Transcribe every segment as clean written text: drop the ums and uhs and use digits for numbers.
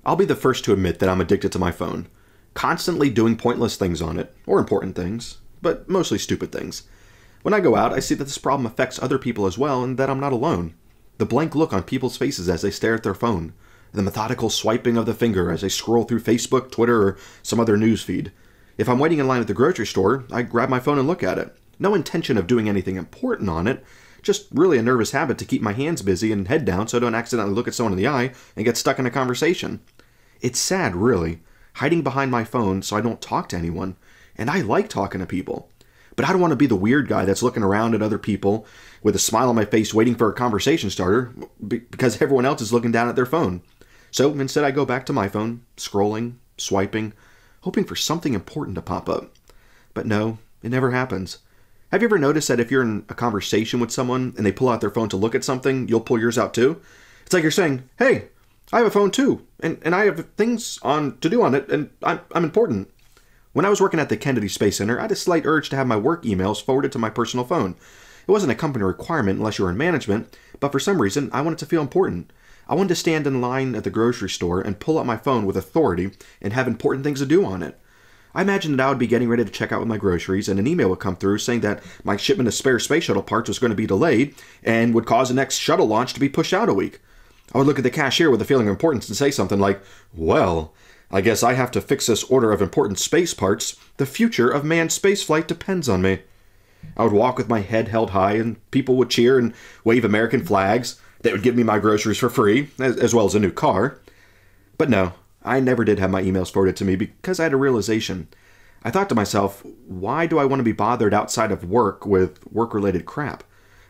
I'll be the first to admit that I'm addicted to my phone, constantly doing pointless things on it, or important things, but mostly stupid things. When I go out, I see that this problem affects other people as well and that I'm not alone. The blank look on people's faces as they stare at their phone, the methodical swiping of the finger as they scroll through Facebook, Twitter, or some other news feed. If I'm waiting in line at the grocery store, I grab my phone and look at it. No intention of doing anything important on it, just really a nervous habit to keep my hands busy and head down so I don't accidentally look at someone in the eye and get stuck in a conversation. It's sad, really, hiding behind my phone so I don't talk to anyone, and I like talking to people. But I don't want to be the weird guy that's looking around at other people with a smile on my face waiting for a conversation starter because everyone else is looking down at their phone. So instead I go back to my phone, scrolling, swiping, hoping for something important to pop up. But no, it never happens. Have you ever noticed that if you're in a conversation with someone and they pull out their phone to look at something, you'll pull yours out too? It's like you're saying, hey, I have a phone too, and I have things to do on it, and I'm important. When I was working at the Kennedy Space Center, I had a slight urge to have my work emails forwarded to my personal phone. It wasn't a company requirement unless you were in management, but for some reason, I wanted to feel important. I wanted to stand in line at the grocery store and pull out my phone with authority and have important things to do on it. I imagined that I would be getting ready to check out with my groceries, and an email would come through saying that my shipment of spare space shuttle parts was going to be delayed and would cause the next shuttle launch to be pushed out a week. I would look at the cashier with a feeling of importance and say something like, well, I guess I have to fix this order of important space parts. The future of manned spaceflight depends on me. I would walk with my head held high, and people would cheer and wave American flags. They would give me my groceries for free, as well as a new car. But no, I never did have my emails forwarded to me because I had a realization. I thought to myself, why do I want to be bothered outside of work with work-related crap?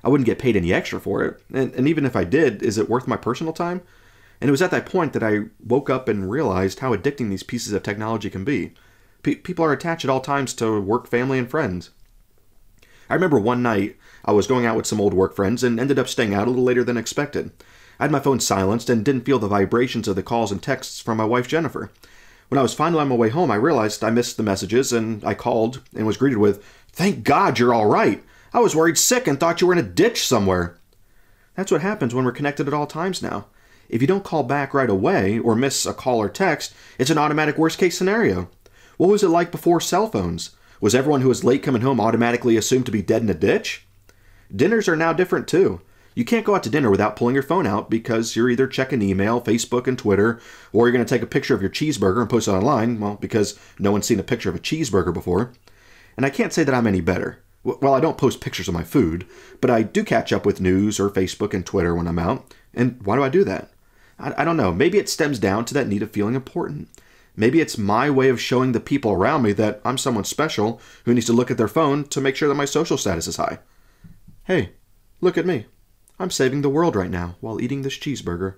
I wouldn't get paid any extra for it, and even if I did, is it worth my personal time? And it was at that point that I woke up and realized how addicting these pieces of technology can be. People are attached at all times to work, family, and friends. I remember one night I was going out with some old work friends and ended up staying out a little later than expected. I had my phone silenced and didn't feel the vibrations of the calls and texts from my wife Jennifer. When I was finally on my way home, I realized I missed the messages, and I called and was greeted with, "Thank God you're all right. I was worried sick and thought you were in a ditch somewhere." That's what happens when we're connected at all times now. If you don't call back right away or miss a call or text, it's an automatic worst-case scenario. What was it like before cell phones? Was everyone who was late coming home automatically assumed to be dead in a ditch? Dinners are now different too. You can't go out to dinner without pulling your phone out because you're either checking email, Facebook, and Twitter, or you're going to take a picture of your cheeseburger and post it online, well, because no one's seen a picture of a cheeseburger before. And I can't say that I'm any better. Well, I don't post pictures of my food, but I do catch up with news or Facebook and Twitter when I'm out. And why do I do that? I don't know. Maybe it stems down to that need of feeling important. Maybe it's my way of showing the people around me that I'm someone special who needs to look at their phone to make sure that my social status is high. Hey, look at me. I'm saving the world right now while eating this cheeseburger.